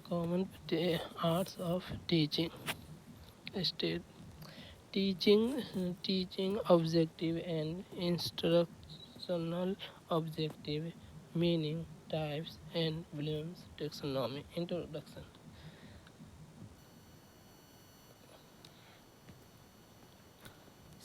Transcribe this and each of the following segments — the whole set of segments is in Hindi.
common arts of teaching. State teaching objective and instructional objective, meaning, types and Bloom's taxonomy. Introduction.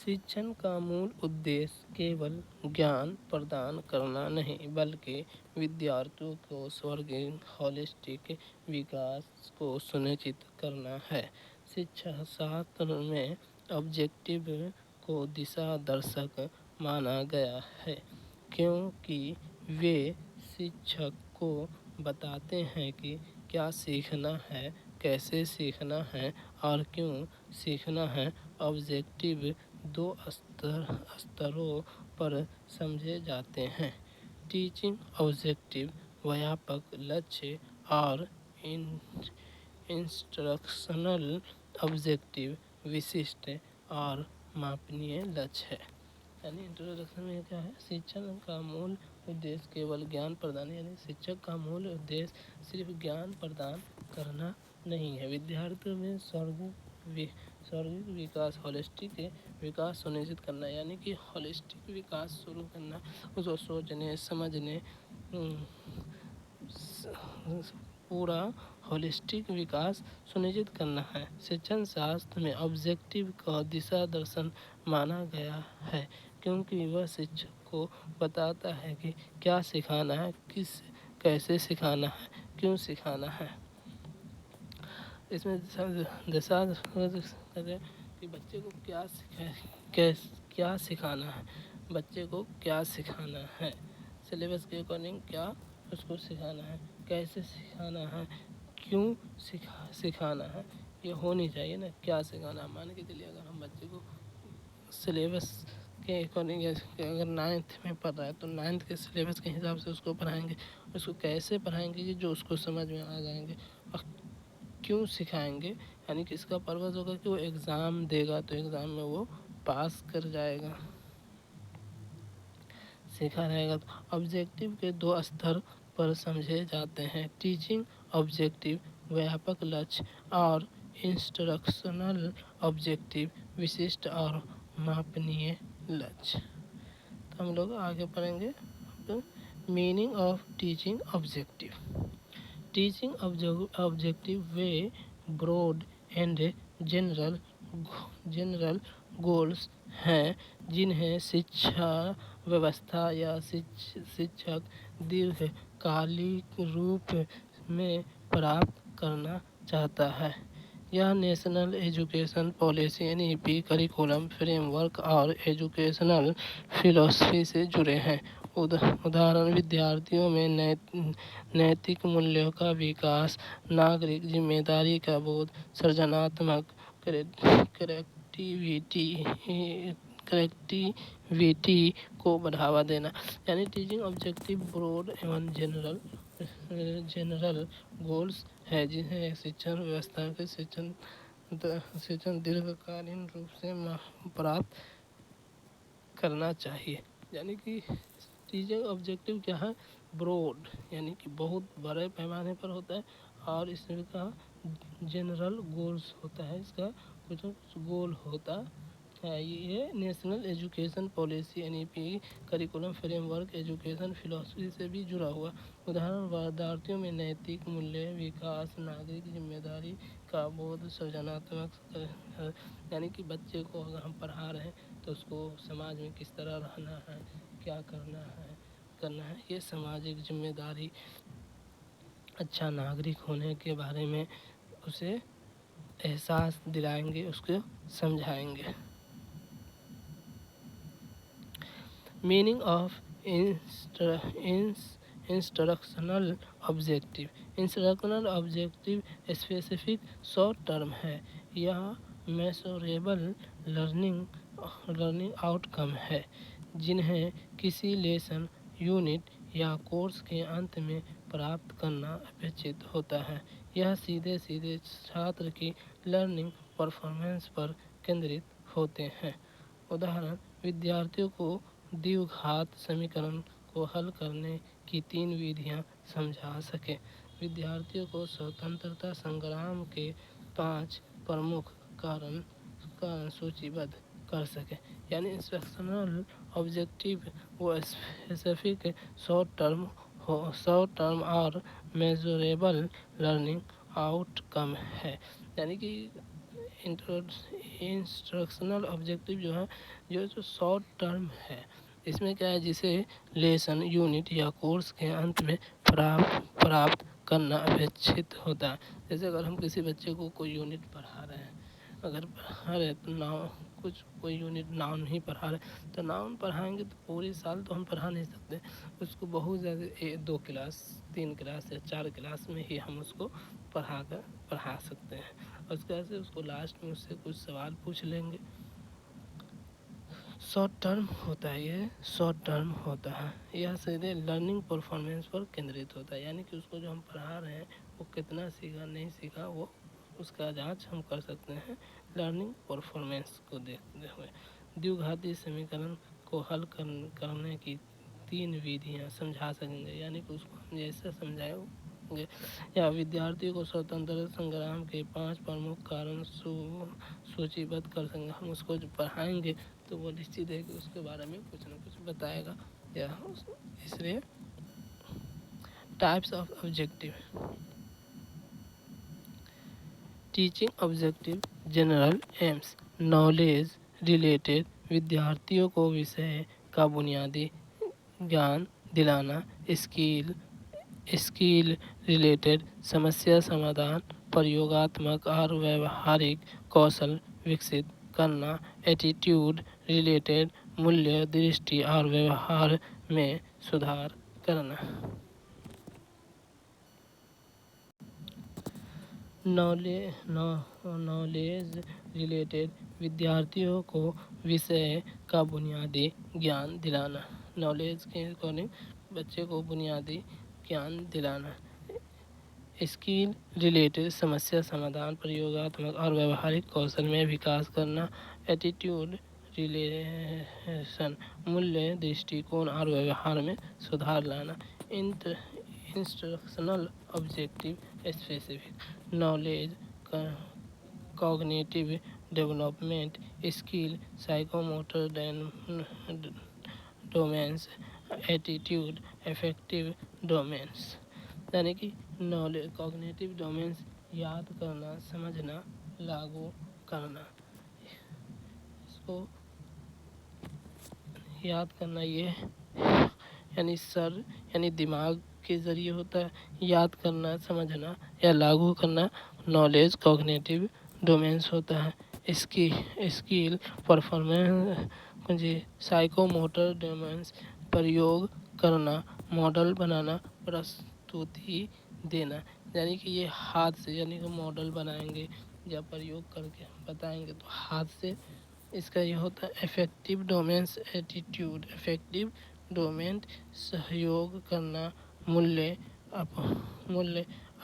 शिक्षण का मूल उद्देश्य केवल ज्ञान प्रदान करना नहीं बल्कि विद्यार्थियों को सर्वांगीण होलिस्टिक विकास को सुनिश्चित करना है। शिक्षा शास्त्र में ऑब्जेक्टिव को दिशा दर्शक माना गया है क्योंकि वे शिक्षक को बताते हैं कि क्या सीखना है, कैसे सीखना है और क्यों सीखना है। ऑब्जेक्टिव दो स्तरों पर समझे जाते हैं। टीचिंग ऑब्जेक्टिव व्यापक लक्ष्य और इंस्ट्रक्शनल ऑब्जेक्टिव विशिष्ट और मापनीय लक्ष्य है। यानी इंट्रोडक्शन में क्या है, शिक्षण का मूल उद्देश्य केवल ज्ञान प्रदान, यानी शिक्षक का मूल उद्देश्य सिर्फ ज्ञान प्रदान करना नहीं है, विद्यार्थियों में सर्वांगीण विकास, होलिस्टिक विकास सुनिश्चित करना, यानी कि होलिस्टिक विकास शुरू करना, उसको सोचने समझने पूरा होलिस्टिक विकास सुनिश्चित करना है। शिक्षण शास्त्र में ऑब्जेक्टिव का दिशा दर्शन माना गया है क्योंकि वह शिक्षक को बताता है कि क्या सिखाना है, कैसे सिखाना है, क्यों सिखाना है। इसमें दिशा कि बच्चे को क्या सिखाना है, बच्चे को क्या सिखाना है, सिलेबस के अकॉर्डिंग क्या उसको सिखाना है, कैसे सिखाना है, क्यों सिखाना है। ये होनी चाहिए ना, क्या सिखाना है। मान के चलिए अगर हम बच्चे को सिलेबस के अकॉर्डिंग, अगर 9th में पढ़ रहा है तो 9th के सिलेबस के हिसाब से उसको पढ़ाएंगे। उसको कैसे पढ़ाएंगे कि जो उसको समझ में आ जाएंगे, और क्यों सिखाएंगे, यानी कि इसका पर्पस होगा कि वो एग्ज़ाम देगा तो एग्ज़ाम में वो पास कर जाएगा, सीखा रहेगा। तो ऑब्जेक्टिव के दो स्तर पर समझे जाते हैं। टीचिंग ऑब्जेक्टिव व्यापक लक्ष्य और इंस्ट्रक्शनल ऑब्जेक्टिव विशिष्ट और मापनीय लक्ष्य। तो हम लोग आगे पढ़ेंगे meaning of teaching objective. Teaching objective वे ब्रॉड एंड जनरल गोल्स हैं जिन्हें शिक्षा व्यवस्था या शिक्षक दीर्घकालिक रूप में प्राप्त करना चाहता है। यह national education policy (NEP) curriculum framework और एजुकेशनल फिलॉसफी से जुड़े हैं। उदाहरण विद्यार्थियों में नैतिक मूल्यों का विकास, नागरिक जिम्मेदारी का बोध, सृजनात्मक क्रिएटिविटी को बढ़ावा देना। यानी टीचिंग ऑब्जेक्टिव ब्रॉड एवं जनरल गोल्स है जिन्हें शिक्षण व्यवस्था के शिक्षण दीर्घकालीन रूप से प्राप्त करना चाहिए। यानी कि टीचिंग ऑब्जेक्टिव क्या है, ब्रॉड यानी कि बहुत बड़े पैमाने पर होता है, और इसका जनरल गोल्स होता है, इसका कुछ गोल होता है। ये national education policy (NEP) curriculum framework education philosophy से भी जुड़ा हुआ। उदाहरण विद्यार्थियों में नैतिक मूल्य विकास, नागरिक जिम्मेदारी का बोध, सृजनात्मक, यानी कि बच्चे को अगर हम पढ़ा रहे हैं तो उसको समाज में किस तरह रहना है, क्या करना है, ये सामाजिक जिम्मेदारी, अच्छा नागरिक होने के बारे में उसे एहसास दिलाएंगे, उसको समझाएंगे। Meaning of instructional objective. Instructional objective specific short term है। यह मेजरेबल लर्निंग आउटकम है जिन्हें किसी लेसन, यूनिट या कोर्स के अंत में प्राप्त करना अपेक्षित होता है। यह सीधे छात्र की लर्निंग परफॉर्मेंस पर केंद्रित होते हैं। उदाहरण विद्यार्थियों को द्विघात समीकरण को हल करने की 3 विधियां समझा सके। विद्यार्थियों को स्वतंत्रता संग्राम के 5 प्रमुख कारण सूचीबद्ध कर सके। यानी इंस्ट्रक्शनल ऑब्जेक्टिव वो स्पेसिफिक शॉर्ट टर्म और मेजरेबल लर्निंग आउटकम है। यानी कि इंस्ट्रक्शनल ऑब्जेक्टिव जो है जो शॉर्ट टर्म है, इसमें क्या है, जिसे लेसन यूनिट या कोर्स के अंत में प्राप्त करना अपेक्षित होता है। जैसे अगर हम किसी बच्चे को कोई यूनिट पढ़ा रहे हैं, अगर पढ़ा रहे तो नाउन कोई यूनिट नाउन ही पढ़ा रहे तो नाउन पढ़ाएंगे तो पूरे साल तो हम पढ़ा नहीं सकते, उसको बहुत ज़्यादा 2 क्लास 3 क्लास या 4 क्लास में ही हम उसको पढ़ा सकते हैं। और उसके से उसको लास्ट में उससे कुछ सवाल पूछ लेंगे। शॉर्ट टर्म होता है, ये शॉर्ट टर्म होता है। यह सीधे लर्निंग परफॉर्मेंस पर केंद्रित होता है। यानी कि उसको जो हम पढ़ा रहे हैं वो कितना सीखा नहीं सीखा वो उसका जांच हम कर सकते हैं लर्निंग परफॉर्मेंस को देखते हुए। द्विघाती समीकरण को हल करने की 3 विधियाँ समझा सकेंगे। यानी कि उसको हम जैसे समझाएंगे, या विद्यार्थियों को स्वतंत्रता संग्राम के 5 प्रमुख कारण सूचीबद्ध कर सकेंगे। हम उसको जो पढ़ाएंगे तो वो निश्चित है कि उसके बारे में कुछ न कुछ बताएगा। या इसलिए types of objective. Teaching objective general AIIMS knowledge related, विद्यार्थियों को विषय का बुनियादी ज्ञान दिलाना। स्किल रिलेटेड, समस्या समाधान, प्रयोगात्मक और व्यवहारिक कौशल विकसित करना। एटीट्यूड रिलेटेड, मूल्य दृष्टि और व्यवहार में सुधार करना। नॉलेज रिलेटेड, विद्यार्थियों को विषय का बुनियादी ज्ञान दिलाना। नॉलेज के अकॉर्डिंग बच्चे को बुनियादी ज्ञान दिलाना। स्किल रिलेटेड, समस्या समाधान, प्रयोगात्मक और व्यवहारिक कौशल में विकास करना। एटीट्यूड रिलेशन, मूल्य दृष्टिकोण और व्यवहार में सुधार लाना। Instructional objective specific, knowledge cognitive development, skill psychomotor domains, attitude affective domains. यानी कि नॉलेज कॉग्निटिव डोमेन्स, याद करना, समझना, लागू करना। इसको याद करना ये यानी दिमाग के ज़रिए होता है। याद करना, समझना या लागू करना नॉलेज कॉग्निटिव डोमेन्स होता है। इसकी स्किल परफॉर्मेंस जी साइकोमोटर डोमेन्स, प्रयोग करना, मॉडल बनाना, प्रस्तुति देना। यानी कि ये हाथ से, यानी कि मॉडल बनाएंगे या प्रयोग करके बताएंगे तो हाथ से। इसका ये होता है effective domains. Attitude affective domain, सहयोग करना, मूल्य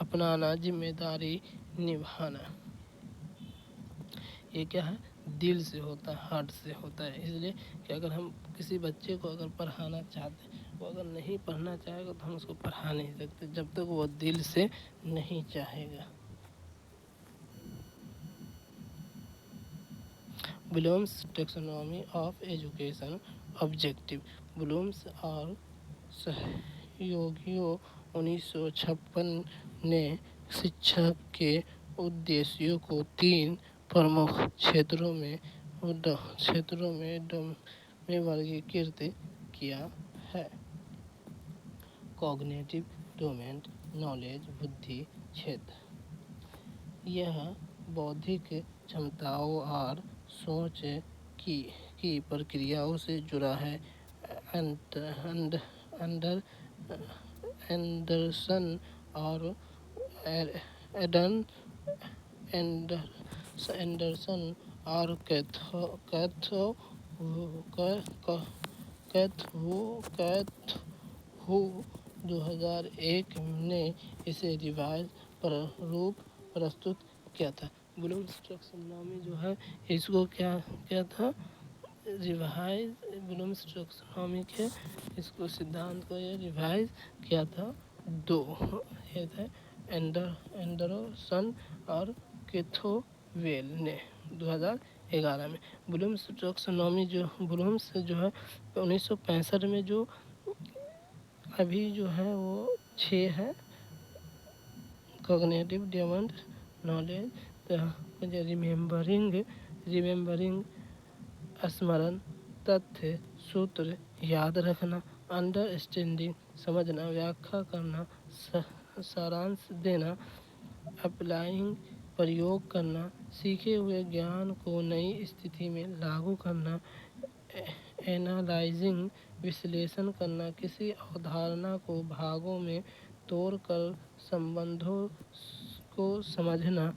अपनाना, जिम्मेदारी निभाना। ये क्या है, दिल से होता है, हार्ट से होता है। इसलिए कि अगर हम किसी बच्चे को अगर पढ़ाना चाहते हैं, वो अगर नहीं पढ़ना चाहेगा तो हम उसको पढ़ा नहीं सकते जब तक वो दिल से नहीं चाहेगा। Bloom's taxonomy of education objective. Bloom's और सहयोगियों 1956 ने शिक्षा के उद्देश्यों को 3 प्रमुख क्षेत्रों में वर्गीकृत किया है। कॉग्निटिव डोमेन, नॉलेज बुद्धि क्षेत्र, यह बौद्धिक क्षमताओं और सोच की प्रक्रियाओं से जुड़ा है। एंडरसन और एंडरसन और कैथहू 2001 ने इसे रिवाइज प्रारूप प्रस्तुत किया था। ब्लूम्स टैक्सोनॉमी जो है इसको क्या था, रिवाइज ब्लूम्स टैक्सोनॉमी के इसको सिद्धांत को ये रिवाइज किया था दिया था एंडरसन और कैथोवेल ने 2011 में। ब्लूम्स टैक्सोनॉमी ब्लूम्स जो है 1965 में, जो अभी जो है वो 6 है। कॉग्निटिव डेवलपमेंट, नॉलेज, रिमेम्बरिंग, स्मरण, तथ्य, सूत्र, याद रखना, अंडरस्टैंडिंग, समझना, व्याख्या करना, सारांश देना, अप्लाइंग, प्रयोग करना, सीखे हुए ज्ञान को नई स्थिति में लागू करना, एनालाइजिंग, विश्लेषण करना, किसी अवधारणा को भागों में तोड़कर संबंधों को समझना,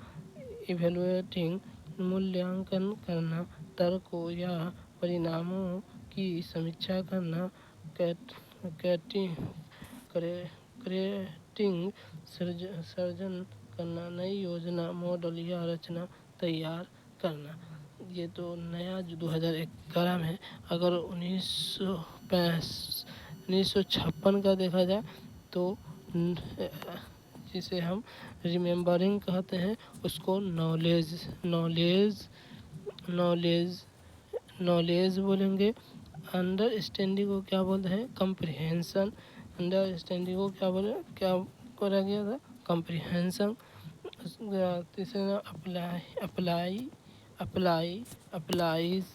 इवेलुएटिंग, मूल्यांकन करना, तर्कों या परिणामों की समीक्षा करना, क्रिएटिंग, सर्जन करना, नई योजना, मॉडल या रचना तैयार करना। ये तो नया जो 2011 में है। अगर 1956 का देखा जाए तो जिसे हम रिमेम्बरिंग कहते हैं, उसको नॉलेज बोलेंगे। अंडरस्टैंडिंग को क्या बोलते हैं? कम्प्रिहेंशन। अंडरस्टैंडिंग को क्या बोला गया था? कम्प्रिहेंशन। तीसरा अप्लाइज,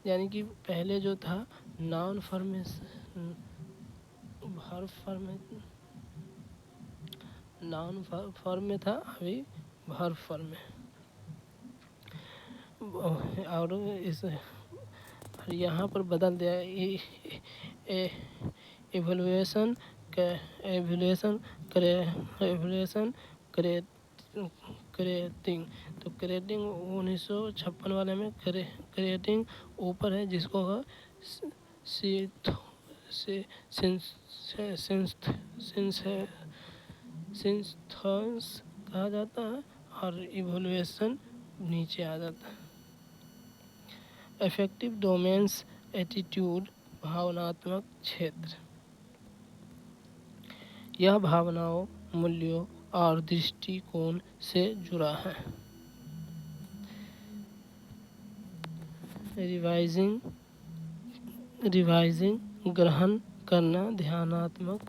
यानी कि पहले जो था नाउन फॉर्मेशन, नाउन फॉर्म में था, अभी वर्ब फॉर्म में। और इस यहाँ पर बदल दिया एवल्यूएशन क्रिएटिंग। तो क्रिएटिंग 1956 वाले में क्रिएटिंग ऊपर है, जिसको सिंथेसिस कहा जाता है, और इवोल्यूशन नीचे आ जाता है। अफेक्टिव डोमेन्स, एटीट्यूड, भावनात्मक क्षेत्र। यह भावनाओं, मूल्यों और दृष्टिकोण से जुड़ा है। रिवाइजिंग, ग्रहण करना, ध्यानात्मक,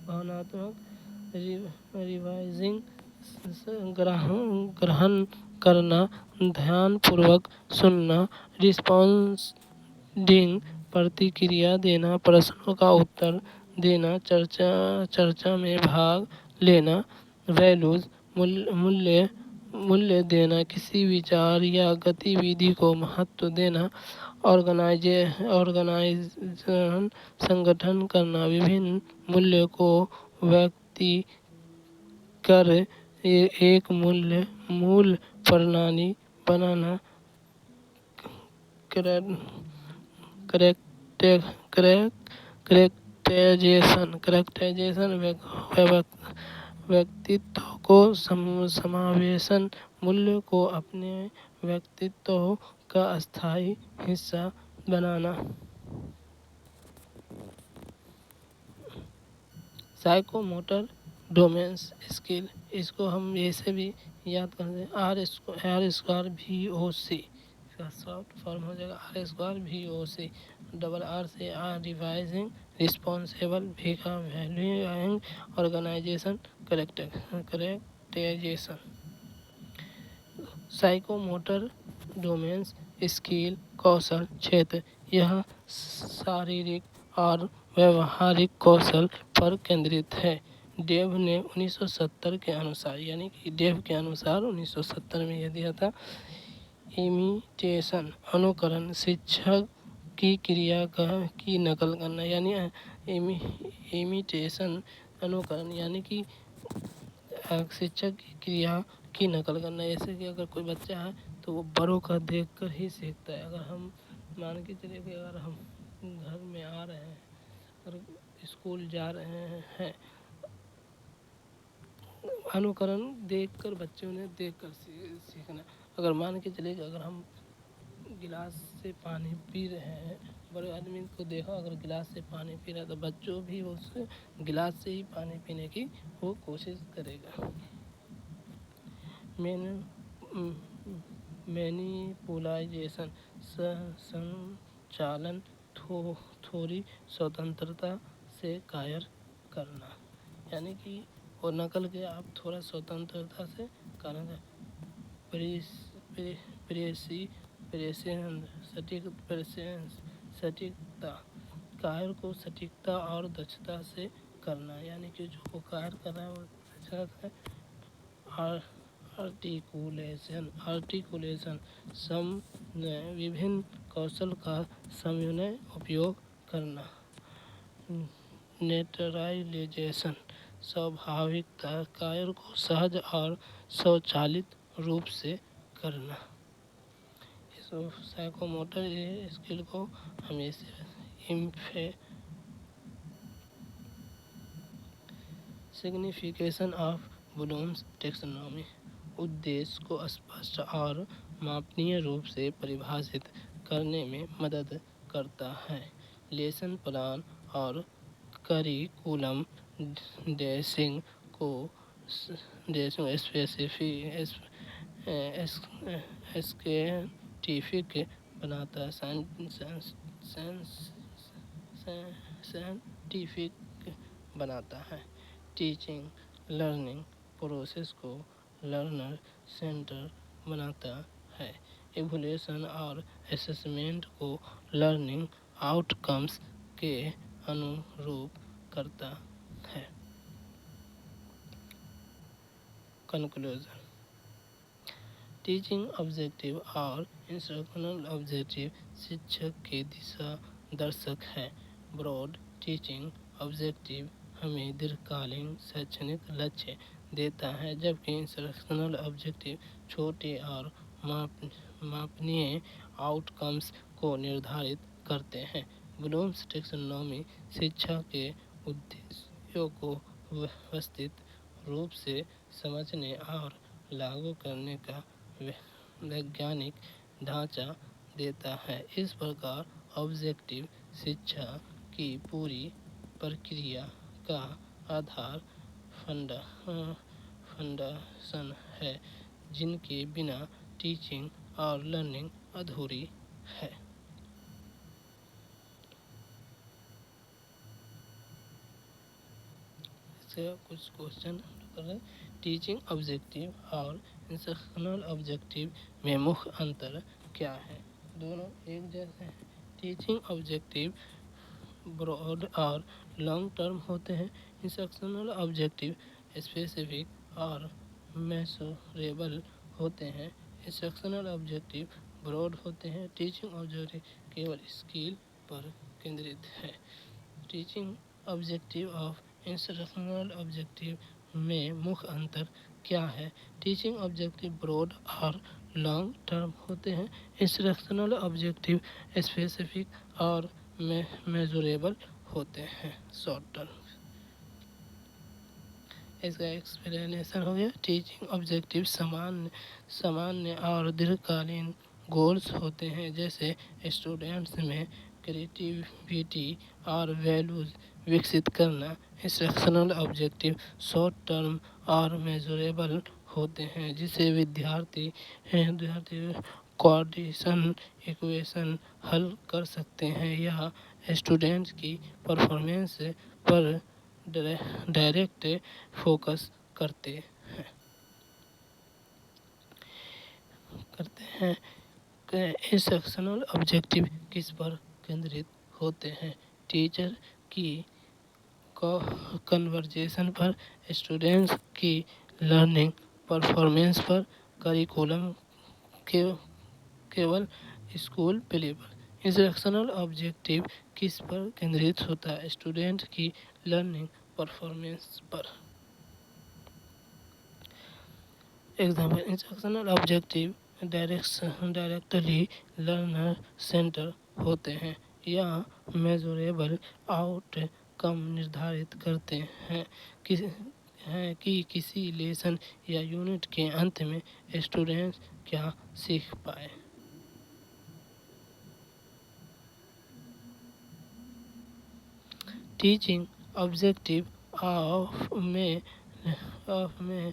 भावनात्मक, रिवाइजिंग, ग्रहण करना, ध्यानपूर्वक सुनना, रिस्पॉन्डिंग, प्रतिक्रिया देना, प्रश्नों का उत्तर देना, चर्चा में भाग लेना, वैल्यूज, मूल्य देना, किसी विचार या गतिविधि को महत्व देना, ऑर्गेनाइजेशन, संगठन करना, विभिन्न मूल्यों को व्यक्त कर एक मूल प्रणाली बनाना, करेक्टराइजेशन, व्यक्तित्व को समावेशन, मूल्य को अपने व्यक्तित्व का अस्थायी हिस्सा बनाना। साइकोमोटर डोमेन्स स्किल, इसको हम ऐसे भी याद कर दें, RSVOC, इसका शॉर्ट फॉर्म हो जाएगा RSVOC। डबल R से revising, responsible, valuing, organisation, characterisation. Psychomotor domains skill, कौशल क्षेत्र। यह शारीरिक और व्यवहारिक कौशल पर केंद्रित है। डेव ने 1970 के अनुसार, यानी कि डेव के अनुसार 1970 में यह दिया था, इमिटेशन, अनुकरण, शिक्षक की क्रिया की नकल करना, यानी इमिटेशन, अनुकरण, यानी कि शिक्षक की क्रिया की नकल करना। जैसे कि अगर कोई बच्चा है तो वो बड़ों का देखकर ही सीखता है। अगर हम मान के चले कि अगर हम घर में आ रहे हैं और स्कूल जा रहे हैं, अनुकरण देखकर, बच्चों ने देखकर सीखना। अगर मान के चले कि अगर हम गिलास से पानी पी रहे हैं, बड़े आदमी को देखा अगर गिलास से पानी पी रहा है तो बच्चों भी उस गिलास से ही पानी पीने की वो कोशिश करेगा। मैनिपुलाइजेशन संचालन थोड़ी स्वतंत्रता से कायर करना, यानी कि और नकल के आप थोड़ा स्वतंत्रता से करना। सटीकता, कार्य को सटीकता और दक्षता से करना, यानी कि जो वो कार्य कर रहा है वो अच्छा है। आर्टिकुलेशन विभिन्न कौशल का समन्वय उपयोग करना। नेचुरलाइजेशन, स्वाभाविकता, कार्य को सहज और स्वचालित रूप से करना। इस साइकोमोटर स्किल को हमेशा सिग्निफिकेशन ऑफ ब्लूम्स टैक्सोनॉमी, उद्देश्य को स्पष्ट और मापनीय रूप से परिभाषित करने में मदद करता है। लेसन प्लान और करिकुलम ड्रेसिंग को साइंटिफिक बनाता है, साइंटिफिक बनाता है। टीचिंग लर्निंग प्रोसेस को लर्नर सेंटर बनाता है। इवैल्यूएशन और असेसमेंट को लर्निंग आउटकम्स के अनुरूप करता है। कंक्लूजन, टीचिंग ऑब्जेक्टिव और इंस्ट्रक्शनल ऑब्जेक्टिव शिक्षक के दिशा दर्शक है। ब्रॉड टीचिंग ऑब्जेक्टिव हमें दीर्घकालीन शैक्षणिक लक्ष्य देता है, जबकि इंस्ट्रक्शनल ऑब्जेक्टिव छोटे और मापनीय आउटकम्स को निर्धारित करते हैं। ब्लूम्स टैक्सोनॉमी शिक्षा के उद्देश्यों को व्यवस्थित रूप से समझने और लागू करने का वैज्ञानिक ढांचा देता है। इस प्रकार ऑब्जेक्टिव शिक्षा की पूरी प्रक्रिया का आधार फंडाशन है, जिनके बिना टीचिंग और लर्निंग अधूरी है। इससे कुछ क्वेश्चन करें। टीचिंग ऑब्जेक्टिव और इंस्ट्रक्शनल ऑब्जेक्टिव में मुख्य अंतर क्या है? दोनों एक जैसे हैं। टीचिंग ऑब्जेक्टिव ब्रॉड और लॉन्ग टर्म होते हैं। इंस्ट्रक्शनल ऑब्जेक्टिव स्पेसिफिक और मेजरेबल होते हैं। इंस्ट्रक्शनल ऑब्जेक्टिव ब्रॉड होते हैं। टीचिंग ऑब्जेक्टिव केवल स्किल पर केंद्रित है। टीचिंग ऑब्जेक्टिव और इंस्ट्रक्शनल ऑब्जेक्टिव में मुख्य अंतर क्या है? टीचिंग ऑब्जेक्टिव ब्रॉड और लॉन्ग टर्म होते हैं। इंस्ट्रक्शनल ऑब्जेक्टिव स्पेसिफिक और मेजरेबल होते हैं, शॉर्ट टर्म। इसका एक्सप्लेनेशन हो गया। टीचिंग ऑब्जेक्टिव सामान्य और दीर्घकालीन गोल्स होते हैं, जैसे स्टूडेंट्स में क्रिएटिविटी और वैल्यूज विकसित करना। इंस्ट्रक्शनल ऑब्जेक्टिव शॉर्ट टर्म और मेजरेबल होते हैं, जिसे विद्यार्थी कोऑर्डिनेशन इक्वेशन हल कर सकते हैं या स्टूडेंट्स की परफॉर्मेंस पर डायरेक्ट फोकस करते हैं। इंस्ट्रक्शनल ऑब्जेक्टिव किस पर केंद्रित होते हैं? टीचर की कन्वर्जेशन पर, स्टूडेंट्स की लर्निंग परफॉर्मेंस पर, करिकुलम केवल स्कूल लेवल। इंस्ट्रक्शनल ऑब्जेक्टिव किस पर केंद्रित होता है? स्टूडेंट की लर्निंग परफॉर्मेंस पर। Example, instructional objective directly learner centre होते हैं या मेजरेबल आउटकम निर्धारित करते हैं कि किसी लेसन या यूनिट के अंत में स्टूडेंट्स क्या सीख पाए। टीचिंग ऑब्जेक्टिव में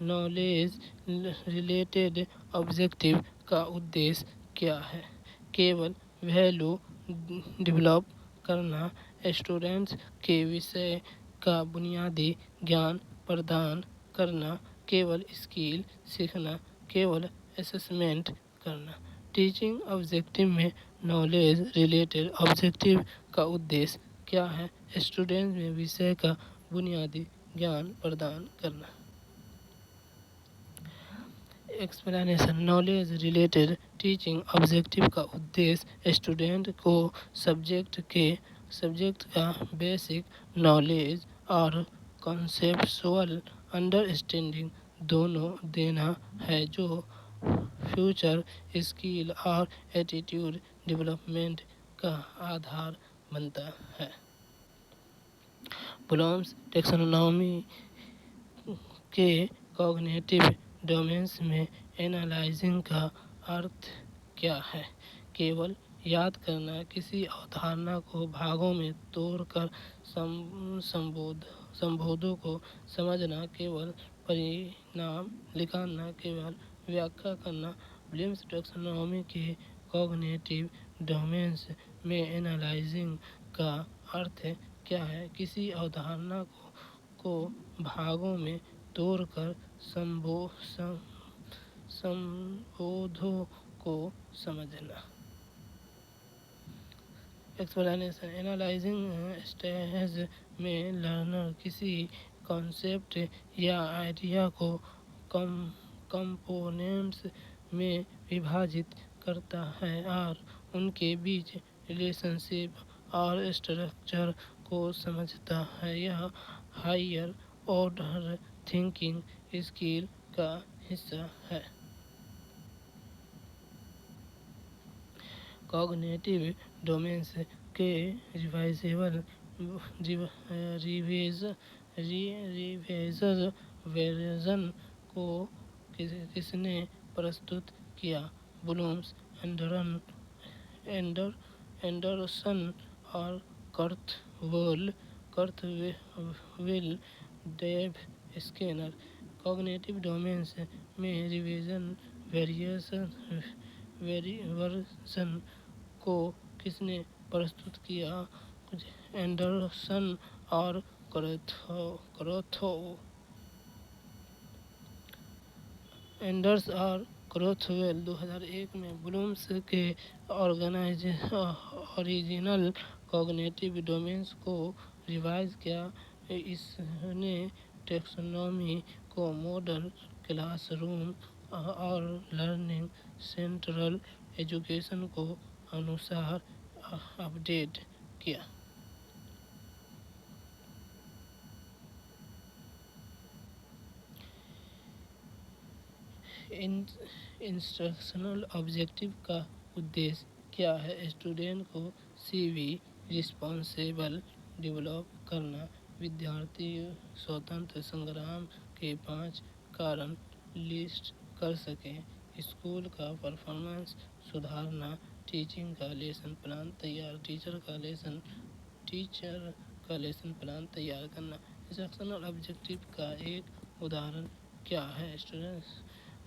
नॉलेज रिलेटेड ऑब्जेक्टिव का उद्देश्य क्या है? केवल वैल्यू डेवलप करना, स्टूडेंट्स के विषय का बुनियादी ज्ञान प्रदान करना, केवल स्किल सीखना, केवल असेसमेंट करना। टीचिंग ऑब्जेक्टिव में नॉलेज रिलेटेड ऑब्जेक्टिव का उद्देश्य क्या है? स्टूडेंट में विषय का बुनियादी ज्ञान प्रदान करना। Explanation. Knowledge related teaching objective का उद्देश्य स्टूडेंट को सब्जेक्ट का बेसिक नॉलेज और कॉन्सेप्चुअल अंडरस्टैंडिंग दोनों देना है, जो फ्यूचर स्किल और एटीट्यूड डेवलपमेंट का आधार बनता है। ब्लूम्स टैक्सोनॉमी के कॉग्निटिव डोमेन्स में एनालाइजिंग का अर्थ क्या है? केवल याद करना, किसी अवधारणा को भागों में तोड़कर संबोधों को समझना, केवल परिणाम निकालना, केवल व्याख्या करना। ब्लूम्स टैक्सोनॉमी के कॉग्निटिव डोमेन्स में एनालाइजिंग का अर्थ क्या है? किसी अवधारणा को भागों में तोड़कर संबोधों को समझना। एक्सप्लेनेशन। एनालाइजिंग स्टेज में लर्नर किसी कॉन्सेप्ट या आइडिया को कंपोनेंट्स में विभाजित करता है और उनके बीच रिलेशनशिप और स्ट्रक्चर को समझता है। यह हायर ऑर्डर थिंकिंग स्किल का हिस्सा है। कॉग्निटिव डोमेन्स के रिवाइज्ड वर्जन को किसने प्रस्तुत किया? ब्लूम्स, एंडरसन और कर्थवेल, डेव स्किनर। कॉग्निटिव डोमेन्स में रिवाइज्ड वर्जन को किसने प्रस्तुत किया? एंडरसन और क्रॉथवेल। 2001 में ब्लूम्स के ओरिजिनल कॉग्निटिव डोमेन्स को रिवाइज किया। इसने टैक्सोनॉमी को मॉडल क्लासरूम और लर्निंग सेंट्रल एजुकेशन को अनुसार अपडेट किया। इंस्ट्रक्शनल ऑब्जेक्टिव का उद्देश्य क्या है? स्टूडेंट को सीवी रिस्पॉन्सिबल डेवलप करना, विद्यार्थी स्वतंत्र संग्राम के 5 कारण लिस्ट कर सकें, स्कूल का परफॉर्मेंस सुधारना, टीचर का लेसन प्लान तैयार करना। इंस्ट्रक्शनल ऑब्जेक्टिव का एक उदाहरण क्या है?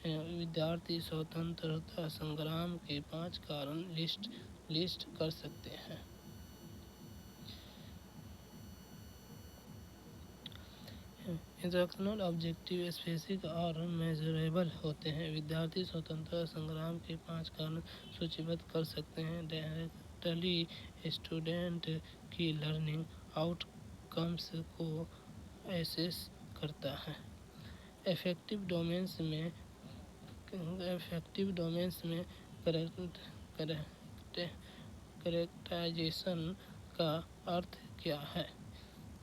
विद्यार्थी स्वतंत्रता संग्राम के 5 कारण लिस्ट कर सकते हैं। इंस्ट्रक्शनल ऑब्जेक्टिव स्पेसिफिक और मेजरेबल होते हैं। विद्यार्थी स्वतंत्रता संग्राम के 5 कारण सूचीबद्ध कर सकते हैं। डायरेक्टली स्टूडेंट की लर्निंग आउटकम्स को एसेस करता है। अफेक्टिव डोमेन्स में कैरेक्टराइजेशन का अर्थ क्या है?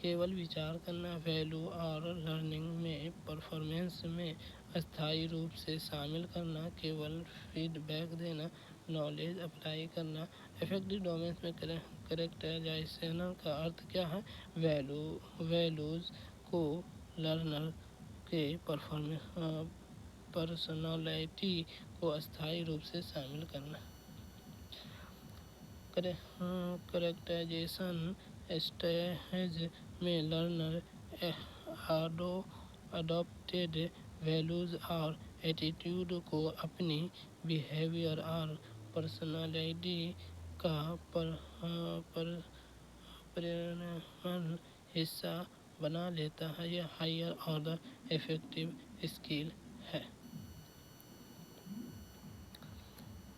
केवल विचार करना, वैल्यू और लर्निंग में परफॉर्मेंस में अस्थायी रूप से शामिल करना, केवल फीडबैक देना, नॉलेज अप्लाई करना। अफेक्टिव डोमेन्स में कैरेक्टराइजेशन का अर्थ क्या है? वैल्यूज को लर्नर के पर्सनालिटी को अस्थायी रूप से शामिल करना। कैरेक्टराइजेशन स्टेज में लर्नर अडॉप्टेड वैल्यूज और एटीट्यूड को अपनी बिहेवियर और पर्सनालिटी का परिणाम हिस्सा बना लेता है। यह हायर ऑर्डर इफेक्टिव स्किल है।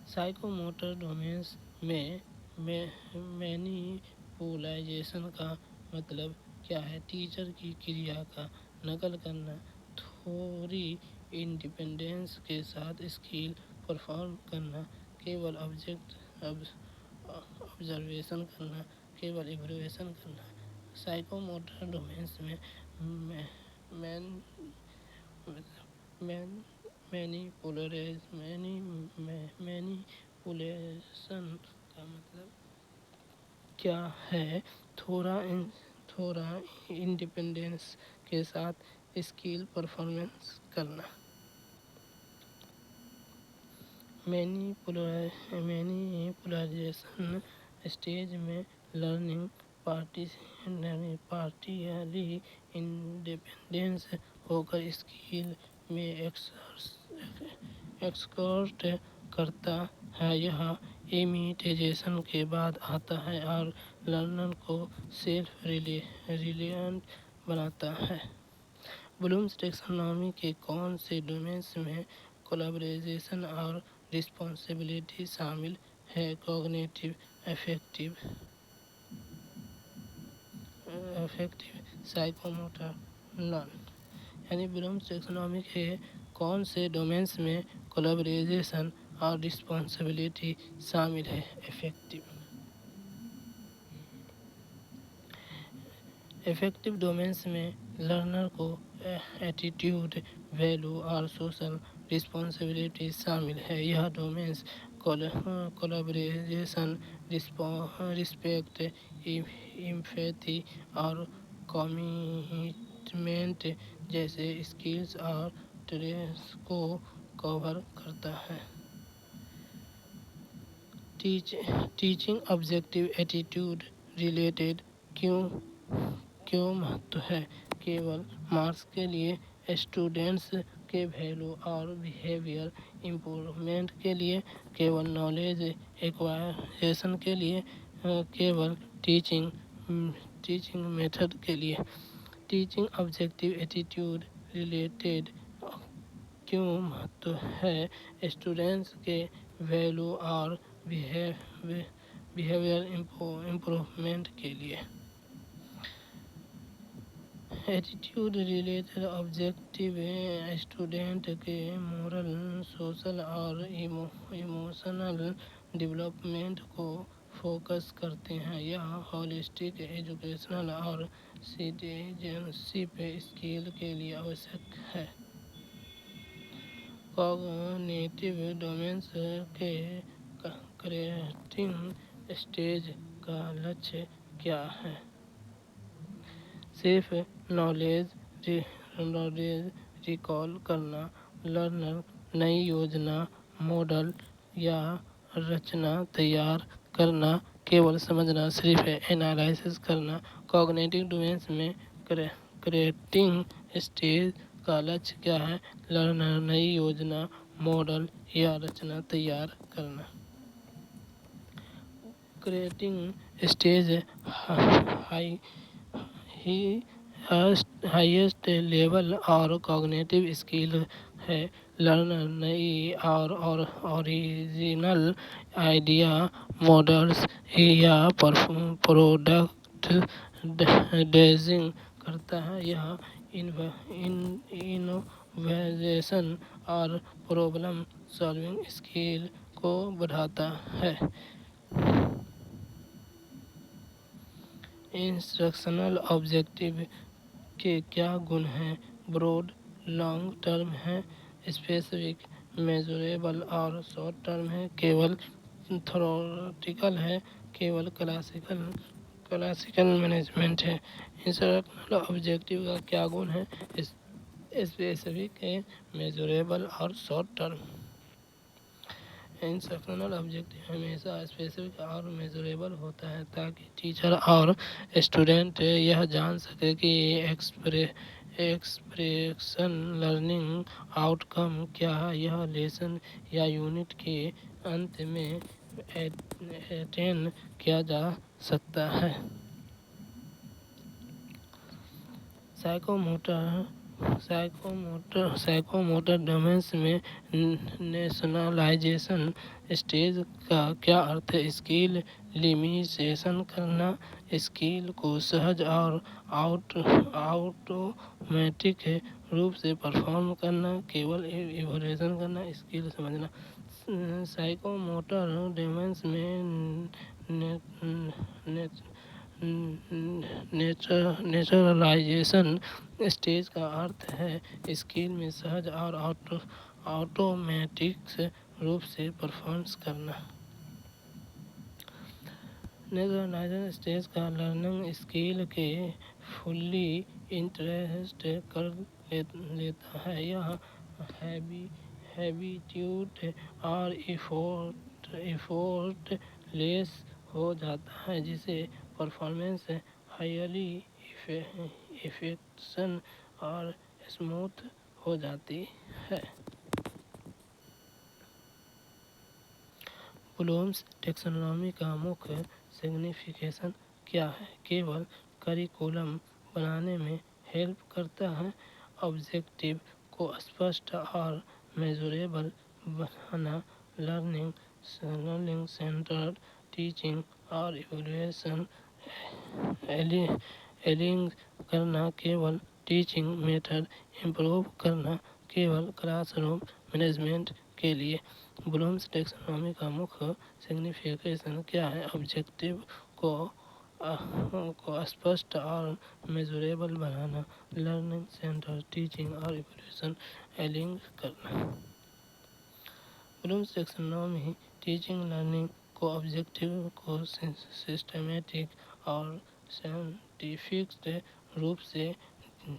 साइकोमोटर डोमेन्स में मैनिपुलाइजेशन का मतलब क्या है? टीचर की क्रिया का नकल करना, थोड़ी इंडिपेंडेंस के साथ स्किल परफॉर्म करना, केवल ऑब्जर्वेशन करना, केवल इवैल्यूएशन करना। साइकोमोटर डोमेन्स में मैनिपुलेशन का मतलब क्या है? थोड़ा इंडिपेंडेंस के साथ स्किल परफॉर्मेंस करना। मैनिपुलेशन स्टेज में लर्निंग पार्टियली इंडिपेंडेंस होकर स्किल में एक्सकर्ट करता है। यह इमिटेशन के बाद आता है और लर्नर को सेल्फ रिलिएंट बनाता है। ब्लूम्स टैक्सोनॉमी के कौन से डोमेन्स में कोलैबोरेशन और रिस्पॉन्सिबिलिटी शामिल है? Cognitive, affective, psychomotor, non. यानी ब्लूम्स टैक्सोनॉमी के कौन से डोमेन्स में कोलैबोरेशन और रिस्पॉन्सिबिलिटी शामिल है? इफेक्टिव डोमेन्स में लर्नर को एटीट्यूड, वैल्यू और सोशल रिस्पॉन्सिबिलिटी शामिल है। यह डोमेन्स कोलैबोरेशन, रिस्पेक्ट, एम्पैथी और कमिटमेंट जैसे स्किल्स और ट्रेट्स को कवर करता है। टीचिंग ऑब्जेक्टिव एटीट्यूड रिलेटेड क्यों महत्व है? केवल मार्क्स के लिए, स्टूडेंट्स के वैल्यू और बिहेवियर इम्प्रूवमेंट के लिए, केवल नॉलेज एक्वायरेशन के लिए, केवल टीचिंग मेथड के लिए। टीचिंग ऑब्जेक्टिव एटीट्यूड रिलेटेड क्यों महत्व है? स्टूडेंट्स के वैल्यू और बिहेवियर इम्प्रूवमेंट के लिए। एटीट्यूड रिलेटेड ऑब्जेक्टिव स्टूडेंट के मोरल, सोशल और इमोशनल डेवलपमेंट को फोकस करते हैं। यह होलिस्टिक एजुकेशनल और सिटीजनशिप स्किल के लिए आवश्यक है। कॉग्निटिव डोमेन्स के क्रिएटिंग स्टेज का लक्ष्य क्या है? सिर्फ नॉलेज रिकॉल करना, लर्नर नई योजना, मॉडल या रचना तैयार करना, केवल समझना, सिर्फ एनालिसिस करना। कॉग्निटिव डोमेन्स में क्रिएटिंग स्टेज का लक्ष्य क्या है? लर्नर नई योजना, मॉडल या रचना तैयार करना। क्रिएटिंग स्टेज हाईएस्ट लेवल और कॉग्निटिव स्किल है। लर्नर नई और ओरिजिनल आइडिया, मॉडल्स या प्रोडक्ट डिजाइन करता है। यह इनोवेशन और प्रॉब्लम सॉल्विंग स्किल को बढ़ाता है। इंस्ट्रक्शनल ऑब्जेक्टिव के क्या गुण हैं? ब्रॉड, लॉन्ग टर्म है, स्पेसिफिक, मेजरेबल और शॉर्ट टर्म है, केवल थ्योरेटिकल है, केवल क्लासिकल मैनेजमेंट है। इंस्ट्रक्शनल ऑब्जेक्टिव का क्या गुण है? स्पेसिफिक है, मेजरेबल और शॉर्ट टर्म। इंस्ट्रक्शनल ऑब्जेक्टिव हमेशा स्पेसिफिक और मेजरेबल होता है ताकि टीचर और स्टूडेंट यह जान सके कि एक्सप्रेशन लर्निंग आउटकम क्या यह लेसन या यूनिट के अंत में अटेन किया जा सकता है। साइकोमोटर डोमेन्स में नेशनलाइजेशन स्टेज का क्या अर्थ है? स्किल लिमिटेशन करना, स्किल को सहज और ऑटोमेटिक रूप से परफॉर्म करना, केवल इवोल्यूशन करना, स्किल समझना। साइकोमोटर डोमेन्स में नेचुरलाइजेशन स्टेज का अर्थ है स्किल में सहज और ऑटोमेटिक रूप से परफॉर्म करना। नेचुरलाइजेशन स्टेज का लर्निंग स्किल के फुल्ली इंटरेस्ट कर लेता है। यह हैबिट्यूड और एफोर्ट लेस हो जाता है जिससे परफॉर्मेंस हाईली इफेक्शन और स्मूथ हो जाती है। ब्लूम्स टैक्सोनॉमी का मुख्य सिग्निफिकेशन क्या है? केवल करिकुलम बनाने में हेल्प करता है। ऑब्जेक्टिव को स्पष्ट और मेजरेबल बनाना, लर्निंग सेंटर्ड टीचिंग और इवैल्यूएशन एलिंग करना, केवल टीचिंग मेथड इम्प्रूव करना, केवल क्लासरूम मैनेजमेंट के लिए। ब्लूम्स टैक्सोनॉमी का मुख्य सिग्निफिकेशन क्या है? ऑब्जेक्टिव को स्पष्ट और मेजरेबल बनाना, लर्निंग सेंटर टीचिंग और इवैल्यूएशन एलिंग करना। ब्लूम्स टैक्सोनॉमी टीचिंग लर्निंग को ऑब्जेक्टिव को सिस्टमैटिक और साइंटिफिक रूप से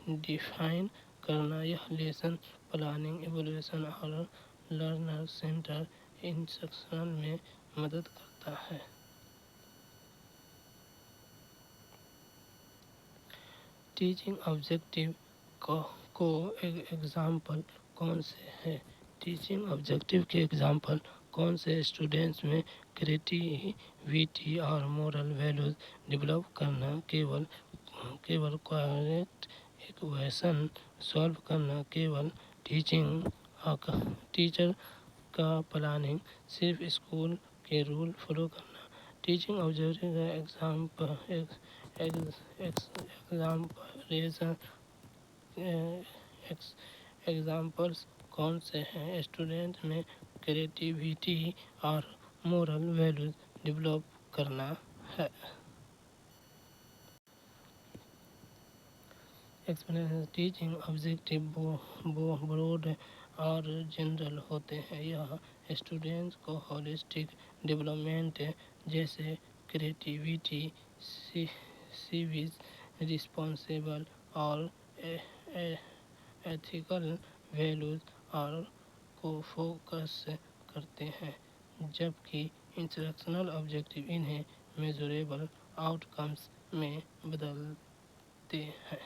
डिफाइन करना, यह लेसन प्लानिंग, इवैल्यूएशन और लर्नर सेंटर इंस्ट्रक्शन में मदद करता है। टीचिंग ऑब्जेक्टिव को एग्जाम्पल कौन से हैं? टीचिंग ऑब्जेक्टिव के एग्जाम्पल कौन से? स्टूडेंट्स में क्रिएटिविटी और मोरल वैल्यूज डेवलप करना, केवल करेक्ट इक्वेशन सॉल्व करना, केवल टीचर का प्लानिंग, सिर्फ स्कूल के रूल फॉलो करना। टीचिंग ऑब्जेक्टिव एग्जाम्पल्स कौन से हैं? स्टूडेंट में क्रिएटिविटी और मोरल वैल्यूज डेवलप करना है। एक्सप्लेनेशन। टीचिंग ऑब्जेक्टिव ब्रॉड और जनरल होते हैं। यह स्टूडेंट्स को होलिस्टिक डेवलपमेंट जैसे क्रिएटिविटी, सिविक रिस्पॉन्सिबल और एथिकल वैल्यूज और को फोकस करते हैं, जबकि इंस्ट्रक्शनल ऑब्जेक्टिव इन्हें मेजरेबल आउटकम्स में बदलते हैं।